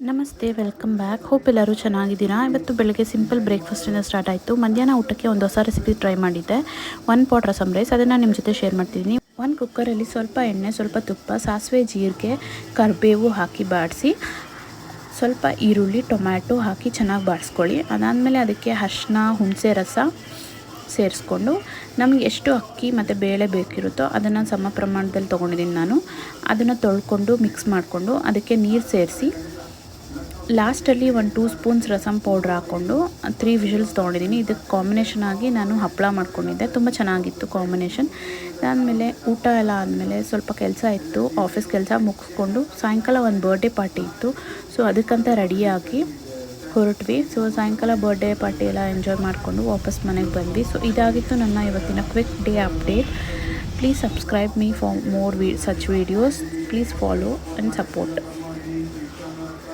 ನಮಸ್ತೆ, welcome back. Hope ಎಲ್ಲರೂ ಚೆನ್ನಾಗಿದ್ದೀರಾ. ಇವತ್ತು ಬೆಳಗ್ಗೆ ಸಿಂಪಲ್ ಬ್ರೇಕ್ಫಾಸ್ಟಿಂದ ಸ್ಟಾರ್ಟ್ ಆಯಿತು. ಮಧ್ಯಾಹ್ನ ಊಟಕ್ಕೆ ಒಂದು ಹೊಸ ರೆಸಿಪಿ ಟ್ರೈ ಮಾಡಿದ್ದೆ. 1 ಪಾಟ್ ರಸಮ್ ರೈಸ್. ಅದನ್ನು ನಿಮ್ಮ ಜೊತೆ ಶೇರ್ ಮಾಡ್ತಿದ್ದೀನಿ. ಒಂದು ಕುಕ್ಕರಲ್ಲಿ ಸ್ವಲ್ಪ ಎಣ್ಣೆ, ಸ್ವಲ್ಪ ತುಪ್ಪ, ಸಾಸಿವೆ, ಜೀರಿಗೆ, ಕರಿಬೇವು ಹಾಕಿ ಬಾಡಿಸಿ, ಸ್ವಲ್ಪ ಈರುಳ್ಳಿ, ಟೊಮ್ಯಾಟೊ ಹಾಕಿ ಚೆನ್ನಾಗಿ ಬಾಡಿಸ್ಕೊಳ್ಳಿ. ಅದಾದಮೇಲೆ ಅದಕ್ಕೆ ಅರಿಶಿನ, ಹುಣಸೆ ರಸ ಸೇರಿಸ್ಕೊಂಡು ನಮಗೆ ಎಷ್ಟು ಅಕ್ಕಿ ಮತ್ತು ಬೇಳೆ ಬೇಕಿರುತ್ತೋ ಅದನ್ನು ಸಮ ಪ್ರಮಾಣದಲ್ಲಿ ತೊಗೊಂಡಿದ್ದೀನಿ ನಾನು. ಅದನ್ನು ತೊಳ್ಕೊಂಡು ಮಿಕ್ಸ್ ಮಾಡಿಕೊಂಡು ಅದಕ್ಕೆ ನೀರು ಸೇರಿಸಿ ಲಾಸ್ಟಲ್ಲಿ 1 2 ಸ್ಪೂನ್ಸ್ ರಸಮ್ ಪೌಡ್ರ್ ಹಾಕ್ಕೊಂಡು 3 ವಿಷಲ್ಸ್ ತೊಗೊಂಡಿದ್ದೀನಿ. ಇದಕ್ಕೆ ಕಾಂಬಿನೇಷನ್ ಆಗಿ ನಾನು ಹಪ್ಪಳ ಮಾಡ್ಕೊಂಡಿದ್ದೆ. ತುಂಬ ಚೆನ್ನಾಗಿತ್ತು ಕಾಂಬಿನೇಷನ್. ಅದಾದಮೇಲೆ ಊಟ ಎಲ್ಲ ಆದಮೇಲೆ ಸ್ವಲ್ಪ ಕೆಲಸ ಇತ್ತು, ಆಫೀಸ್ ಕೆಲಸ ಮುಗಿಸ್ಕೊಂಡು ಸಾಯಂಕಾಲ ಒಂದು ಬರ್ಡೇ ಪಾರ್ಟಿ ಇತ್ತು. ಸೊ ಅದಕ್ಕಂತ ರೆಡಿಯಾಗಿ ಹೊರಟ್ವಿ. ಸೊ ಸಾಯಂಕಾಲ ಬರ್ಡೇ ಪಾರ್ಟಿ ಎಲ್ಲ ಎಂಜಾಯ್ ಮಾಡಿಕೊಂಡು ವಾಪಸ್ ಮನೆಗೆ ಬಂದ್ವಿ. ಸೊ ಇದಾಗಿತ್ತು ನನ್ನ ಇವತ್ತಿನ quick day update. Please subscribe me for more such videos. Please follow and support.